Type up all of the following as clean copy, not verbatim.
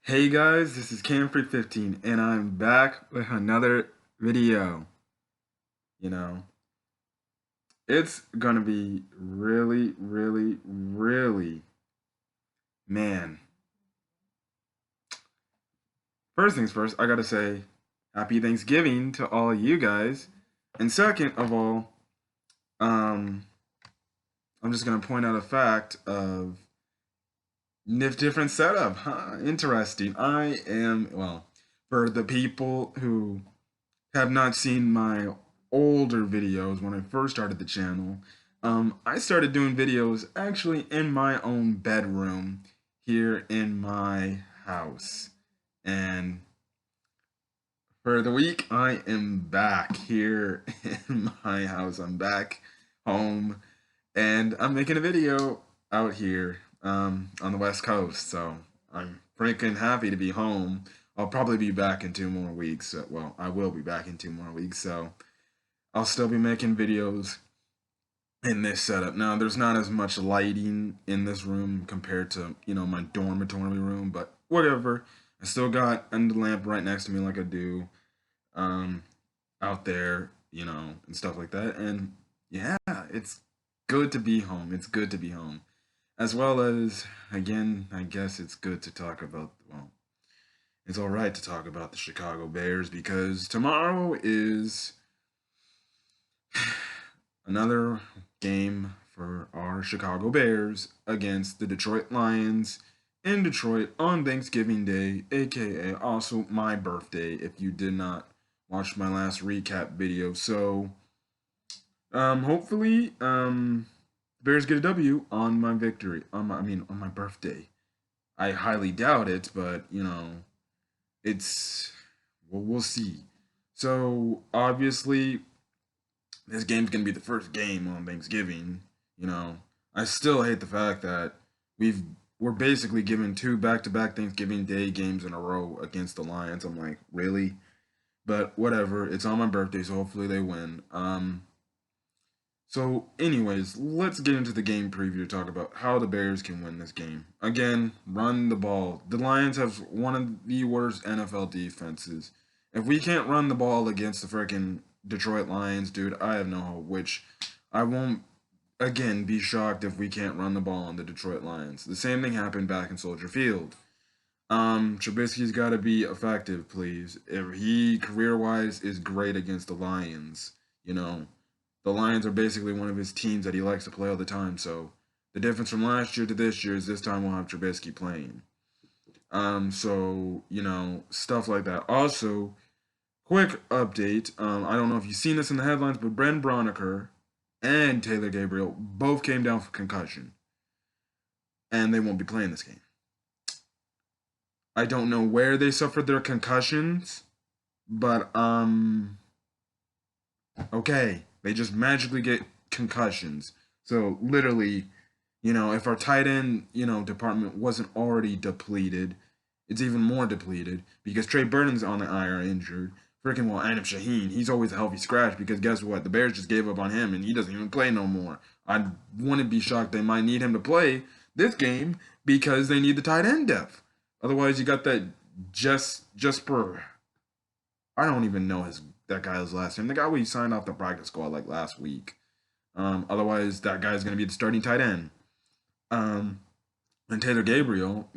Hey guys, this is Camfrey15 and I'm back with another video. You know, it's gonna be really, man. First things first, I gotta say happy Thanksgiving to all you guys. And second of all, um, I'm just gonna point out a fact of different setup. Huh? Interesting. For the people who have not seen my older videos when I first started the channel, I started doing videos actually in my own bedroom here in my house. And for the week, I am back here in my house. I'm back home and I'm making a video out here on the West Coast. So I'm freaking happy to be home. I'll probably be back in 2 more weeks. Well, I will be back in 2 more weeks. So I'll still be making videos in this setup. Now, there's not as much lighting in this room compared to, my dormitory room, but whatever. I still got a lamp right next to me like I do um, out there, and stuff like that. And yeah, it's good to be home. It's good to be home. As well as, again, I guess it's good to talk about, well, it's all right to talk about the Chicago Bears because tomorrow is another game for our Chicago Bears against the Detroit Lions in Detroit on Thanksgiving Day, aka also my birthday, if you did not watch my last recap video. So, hopefully, the Bears get a W on my victory, on my birthday. I highly doubt it, but, it's, well, we'll see. So, obviously, this game's gonna be the first game on Thanksgiving. You know, I still hate the fact that we're basically given two back-to-back Thanksgiving Day games in a row against the Lions. I'm like, really? But whatever. It's on my birthday, so hopefully they win. So, anyways, let's get into the game preview to talk about how the Bears can win this game. Again, run the ball. The Lions have one of the worst NFL defenses. If we can't run the ball against the freaking Detroit Lions, dude, I have no hope. Which I won't, again, be shocked if we can't run the ball on the Detroit Lions. The same thing happened back in Soldier Field. Trubisky's got to be effective, please. If he career-wise is great against the Lions, the Lions are basically one of his teams that he likes to play all the time. So the difference from last year to this year is this time we'll have Trubisky playing. So stuff like that. Also, quick update. I don't know if you've seen this in the headlines, but Brent Brauneker and Taylor Gabriel both came down for concussion, and they won't be playing this game. I don't know where they suffered their concussions, but okay, they just magically get concussions. So literally, if our tight end, department wasn't already depleted, it's even more depleted because Trey Burton's on the IR injured. Freaking well, Adam Shaheen, he's always a healthy scratch because guess what? The Bears just gave up on him and he doesn't even play no more. I wouldn't be shocked they might need him to play this game because they need the tight end depth. Otherwise, you got that Jesper. I don't even know that guy's last name. The guy we signed off the practice squad like last week. Otherwise, that guy's gonna be the starting tight end. And Taylor Gabriel,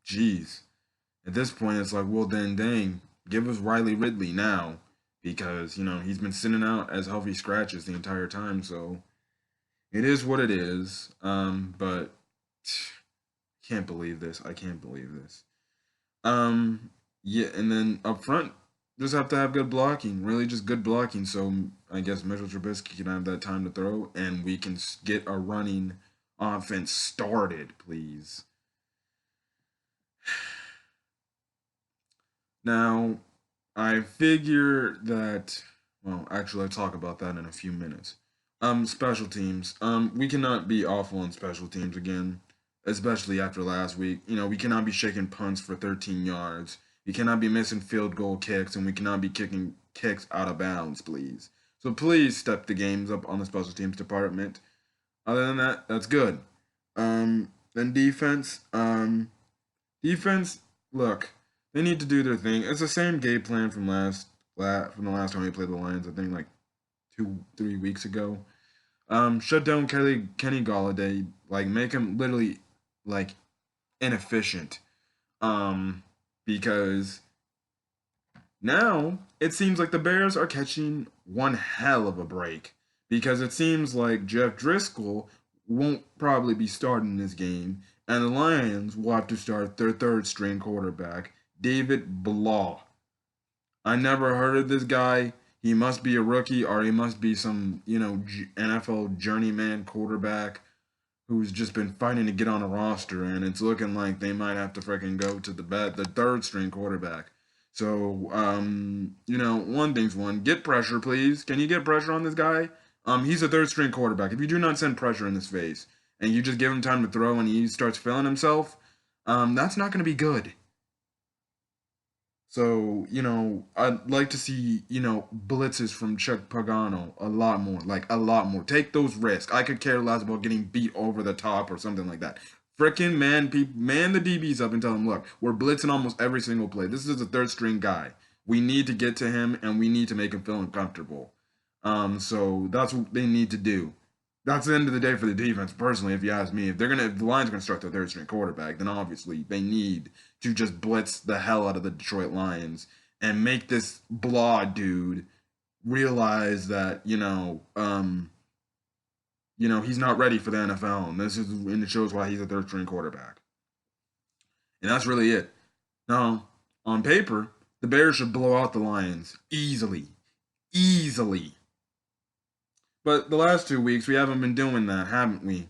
geez. At this point, it's like, well, then, dang, give us Riley Ridley now because he's been sitting out as healthy scratches the entire time. So it is what it is. But can't believe this. I can't believe this. Yeah, and then up front, just have to have good blocking. Really, just good blocking. So I guess Mitchell Trubisky can have that time to throw, and we can get a running offense started, please. Now, I figure that. Well, actually, I'll talk about that in a few minutes. Special teams. We cannot be awful on special teams again, especially after last week. We cannot be shaking punts for 13 yards. We cannot be missing field goal kicks, and we cannot be kicking kicks out of bounds, please. So please step the games up on the special teams department. Other than that, that's good. Then defense. Defense. look, they need to do their thing. It's the same game plan from from the last time we played the Lions. I think like 2-3 weeks ago. Shut down Kenny Galladay, like make him literally like inefficient. Um, because now it seems like the Bears are catching one hell of a break because it seems like Jeff Driscoll won't probably be starting this game, and the Lions will have to start their third string quarterback, David Blah. I never heard of this guy. He must be a rookie or he must be some, NFL journeyman quarterback who's just been fighting to get on a roster, and it's looking like they might have to freaking go to the third string quarterback. So, one thing's one, get pressure, please. Can you get pressure on this guy? He's a third string quarterback. If you do not send pressure in his face and you just give him time to throw and he starts feeling himself, that's not going to be good. So, I'd like to see, blitzes from Chuck Pagano a lot more. Like, a lot more. Take those risks. I could care less about getting beat over the top or something like that. Frickin' man the DBs up and tell them, look, we're blitzing almost every single play. This is a third string guy. We need to get to him and we need to make him feel uncomfortable. So that's what they need to do. That's the end of the day for the defense, personally, if you ask me. If the Lions are going to start their third string quarterback, then obviously they need to just blitz the hell out of the Detroit Lions and make this blah dude realize that, he's not ready for the NFL. And it shows why he's a third string quarterback. And that's really it. Now, on paper, the Bears should blow out the Lions easily. Easily. But the last 2 weeks, we haven't been doing that, haven't we?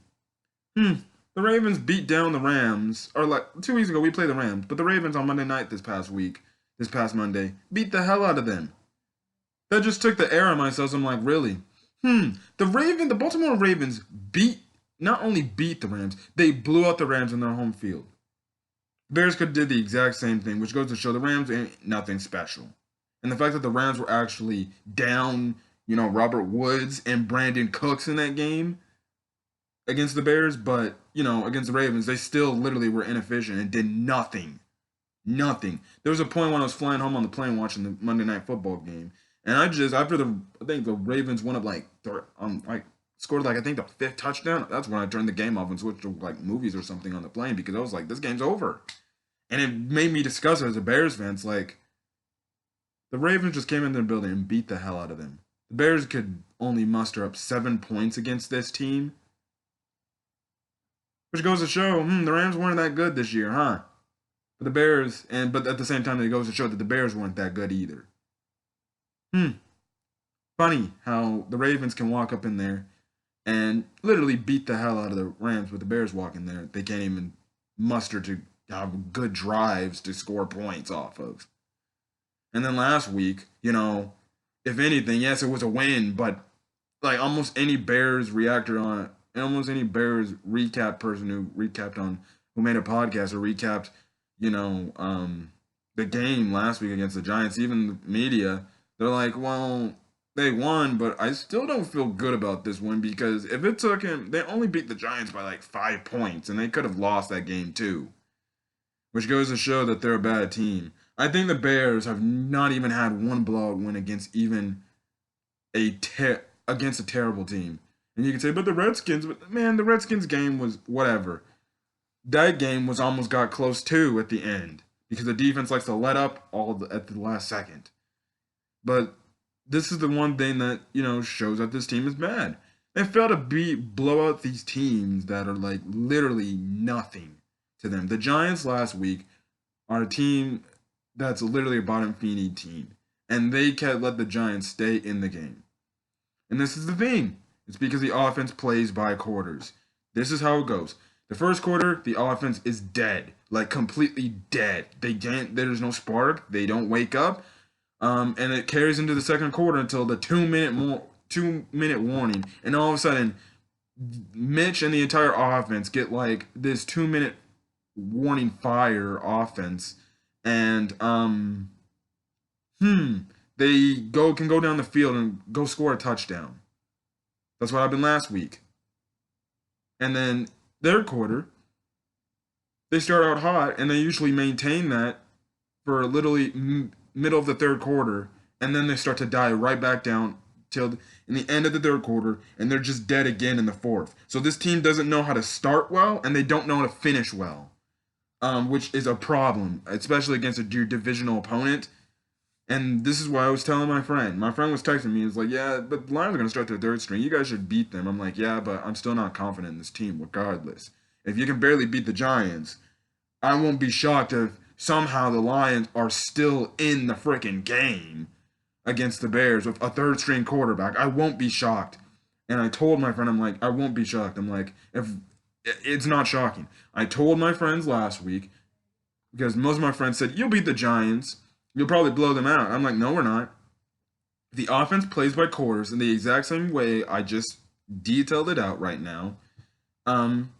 The Ravens beat down the Rams. Or like 2 weeks ago, we played the Rams. But the Ravens on Monday night this past Monday, beat the hell out of them. That just took the air on myself. I'm like, really? The Baltimore Ravens not only beat the Rams, they blew out the Rams in their home field. Bears could did the exact same thing, which goes to show the Rams ain't nothing special. And the fact that the Rams were actually down, Robert Woods and Brandon Cooks in that game against the Bears, but, against the Ravens, they still literally were inefficient and did nothing. Nothing. There was a point when I was flying home on the plane watching the Monday Night Football game, and I think the Ravens went up scored I think the fifth touchdown. That's when I turned the game off and switched to like movies or something on the plane because I was like, this game's over. And it made me discuss it as a Bears fan. It's like, the Ravens just came in their building and beat the hell out of them. The Bears could only muster up 7 points against this team. Which goes to show, the Rams weren't that good this year, huh? But but at the same time, it goes to show that the Bears weren't that good either. Funny how the Ravens can walk up in there and literally beat the hell out of the Rams with the Bears walking there. They can't even muster to have good drives to score points off of. And then last week, if anything, yes, it was a win, but like almost any Bears reactor on it, and almost any Bears recap person who made a podcast or recapped, the game last week against the Giants, even the media, they're like, well, they won, but I still don't feel good about this one because if it took him, they only beat the Giants by like 5 points, and they could have lost that game too. Which goes to show that they're a bad team. I think the Bears have not even had one blowout win against even against a terrible team. And you can say, but the Redskins game was whatever. That game was almost got close too at the end because the defense likes to let up at the last second. But this is the one thing that, shows that this team is bad. They fail to blow out these teams that are like literally nothing to them. The Giants last week are a team that's literally a bottom feeding team. And they can't let the Giants stay in the game. And this is the thing. It's because the offense plays by quarters. This is how it goes. The first quarter, the offense is dead. Like completely dead. There's no spark. They don't wake up. And it carries into the second quarter until the 2-minute warning. And all of a sudden, Mitch and the entire offense get like this 2-minute warning fire offense. And they can go down the field and go score a touchdown. That's what happened last week. And then third quarter, they start out hot and they usually maintain that for literally middle of the third quarter, and then they start to die right back down till in the end of the third quarter, and they're just dead again in the fourth. So this team doesn't know how to start well, and they don't know how to finish well, which is a problem, especially against your divisional opponent. And this is why I was telling my friend. My friend was texting me. He's like, "Yeah, but the Lions are gonna start their third string. You guys should beat them." I'm like, "Yeah, but I'm still not confident in this team, regardless. If you can barely beat the Giants, I won't be shocked if somehow the Lions are still in the freaking game against the Bears with a third string quarterback. I won't be shocked." And I told my friend, I'm like, "I won't be shocked." I'm like, if it's not shocking. I told my friends last week because most of my friends said, "You'll beat the Giants. You'll probably blow them out." I'm like, "No, we're not." The offense plays by quarters in the exact same way I just detailed it out right now. Um,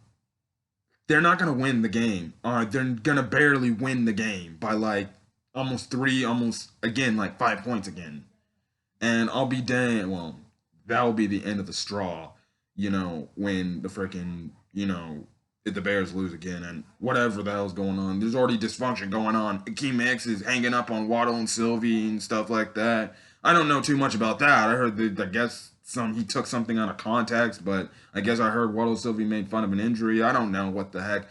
they're not gonna win the game. They're gonna barely win the game by like almost three, almost again like 5 points again. And I'll be dang. Well, that'll be the end of the straw. When the freaking if the Bears lose again and whatever the hell's going on. There's already dysfunction going on. Akeem X is hanging up on Waddle and Sylvie and stuff like that. I don't know too much about that. I heard that I guess he took something out of context, but I guess I heard Waddle and Sylvie made fun of an injury. I don't know what the heck.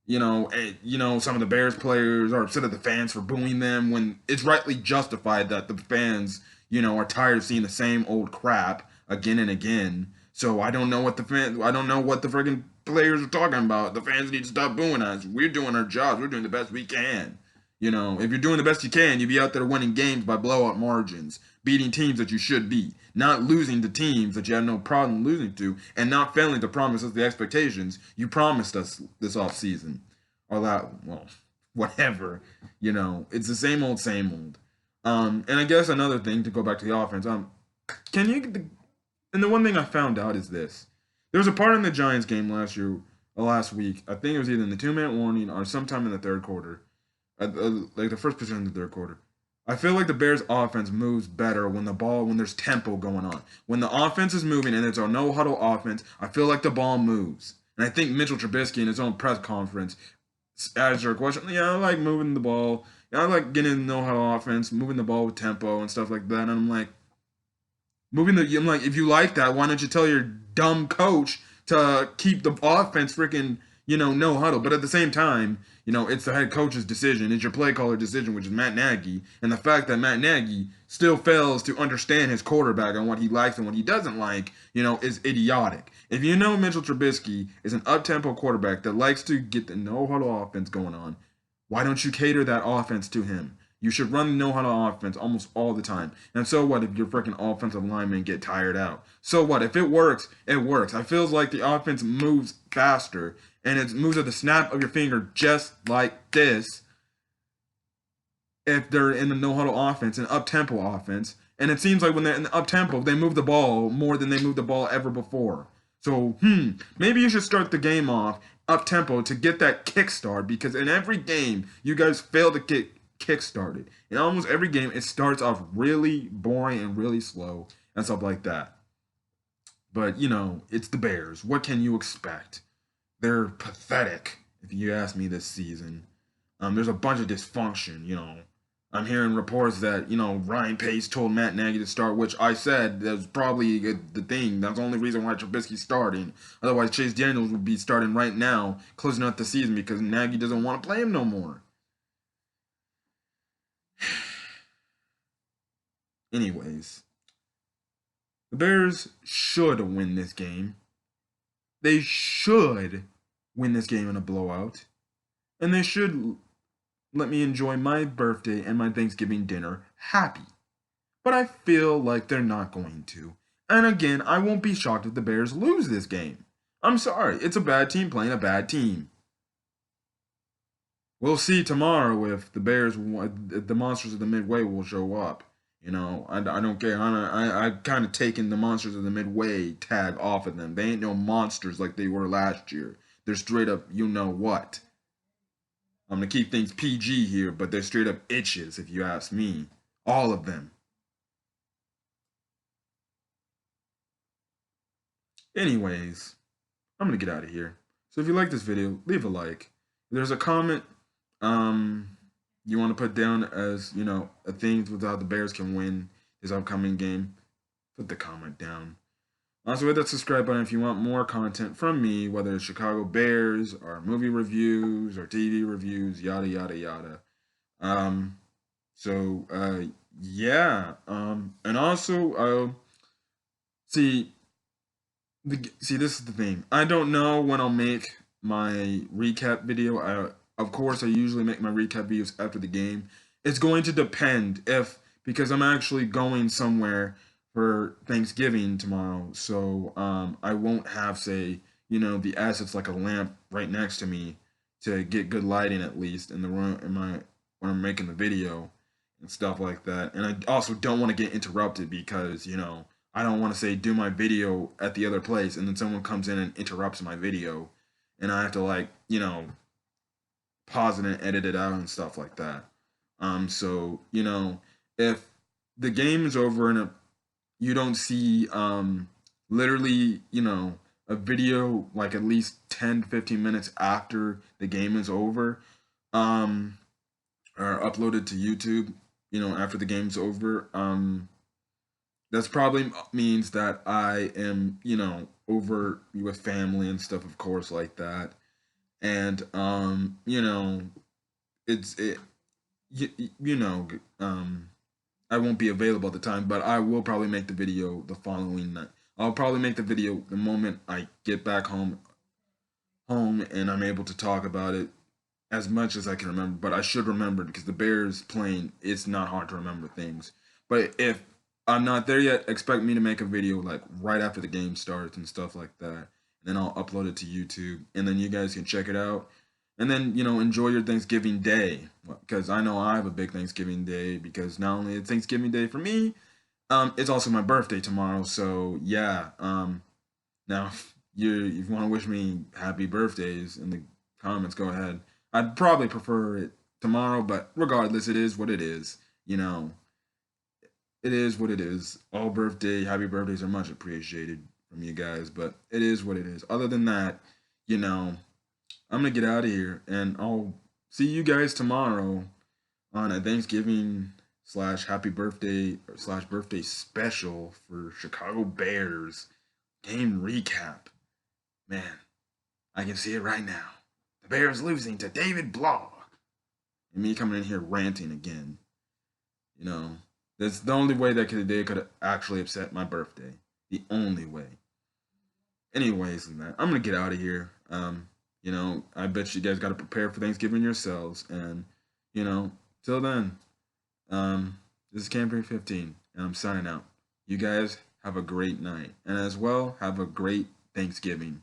Some of the Bears players are upset at the fans for booing them when it's rightly justified that the fans, are tired of seeing the same old crap again and again. So I don't know what the friggin' players are talking about. The fans need to stop booing us. We're doing our jobs. We're doing the best we can. If you're doing the best you can, you be out there winning games by blowout margins, beating teams that you should beat, not losing to teams that you have no problem losing to, and not failing to promise us the expectations you promised us this off season. Or that, well, whatever. It's the same old, same old. And I guess another thing to go back to the offense. Can you? And the one thing I found out is this: there was a part in the Giants game last week. I think it was either in the 2-minute warning or sometime in the third quarter, like the first position in the third quarter. I feel like the Bears' offense moves better when there's tempo going on. When the offense is moving and it's a no huddle offense, I feel like the ball moves. And I think Mitchell Trubisky in his own press conference answer a question. Yeah, I like moving the ball. Yeah, I like getting no huddle offense, moving the ball with tempo and stuff like that. And I'm like, I'm like, if you like that, why don't you tell your dumb coach to keep the offense freaking, no huddle? But at the same time, it's the head coach's decision. It's your play caller decision, which is Matt Nagy. And the fact that Matt Nagy still fails to understand his quarterback and what he likes and what he doesn't like, is idiotic. If you know Mitchell Trubisky is an up-tempo quarterback that likes to get the no-huddle offense going on, why don't you cater that offense to him? You should run the no-huddle offense almost all the time. And so what if your freaking offensive linemen get tired out? So what? If it works, it works. I feels like the offense moves faster, and it moves at the snap of your finger just like this if they're in the no-huddle offense, an up-tempo offense. And it seems like when they're in the up-tempo, they move the ball more than they moved the ball ever before. So, maybe you should start the game off up-tempo to get that kickstart, because in every game, you guys fail to get kick-started. In almost every game, it starts off really boring and really slow and stuff like that. But, it's the Bears. What can you expect? They're pathetic, if you ask me, this season. There's a bunch of dysfunction. I'm hearing reports that, Ryan Pace told Matt Nagy to start, which I said that's probably the thing. That's the only reason why Trubisky's starting. Otherwise, Chase Daniels would be starting right now, closing out the season, because Nagy doesn't want to play him no more. Anyways, the Bears should win this game. They should win this game in a blowout. And they should let me enjoy my birthday and my Thanksgiving dinner happy. But I feel like they're not going to. And again, I won't be shocked if the Bears lose this game. I'm sorry, it's a bad team playing a bad team. We'll see tomorrow if the Monsters of the Midway will show up. I don't care. I've kind of taken the Monsters of the Midway tag off of them. They ain't no monsters like they were last year. They're straight up, you know what. I'm going to keep things PG here, but they're straight up itches, if you ask me. All of them. Anyways, I'm going to get out of here. So if you like this video, leave a like. there's a comment you want to put down as, you know, a things without the Bears can win this upcoming game, put the comment down. Also, hit that subscribe button if you want more content from me, whether it's Chicago Bears or movie reviews or TV reviews, yada yada yada. Um, so yeah. And also, see, see, this is the thing. I don't know when I'll make my recap video. Of course, I usually make my recap videos after the game. It's going to depend if, because I'm actually going somewhere for Thanksgiving tomorrow, so I won't have, say, you know, the assets like a lamp right next to me to get good lighting at least in the room in my when I'm making the video and stuff like that. And I also don't want to get interrupted because, you know, I don't want to say do my video at the other place and then someone comes in and interrupts my video and I have to, like, you know, pause it and edit it out and stuff like that. So, you know, if the game is over and you don't see literally, you know, a video like at least 10 to 15 minutes after the game is over, um or uploaded to YouTube, you know, after the game's over, that's probably means that I am, you know, over with family and stuff, of course, like that. And you know, it you, you know, I won't be available at the time, but I will probably make the video the following night. I'll probably make the video the moment I get back home and I'm able to talk about it as much as I can remember, but I should remember because the Bears playing, it's not hard to remember things. But if I'm not there yet, expect me to make a video like right after the game starts and stuff like that. And then I'll upload it to YouTube and then you guys can check it out. And then, you know, enjoy your Thanksgiving day because I know I have a big Thanksgiving day because not only it's Thanksgiving day for me, it's also my birthday tomorrow. So yeah, now if you want to wish me happy birthdays in the comments, go ahead. I'd probably prefer it tomorrow, but regardless, it is what it is. You know, it is what it is. All happy birthdays are much appreciated from you guys, but it is what it is. Other than that, you know, I'm gonna get out of here and I'll see you guys tomorrow on a Thanksgiving slash happy birthday or slash birthday special for Chicago Bears game recap. Man, I can see it right now. The Bears losing to David Blah. And me coming in here ranting again. You know, that's the only way that they could actually upset my birthday. The only way. Anyways, I'm gonna get out of here. You know, I bet you guys got to prepare for Thanksgiving yourselves. And you know, till then, this is Campaign 15, and I'm signing out. You guys have a great night, and as well have a great Thanksgiving.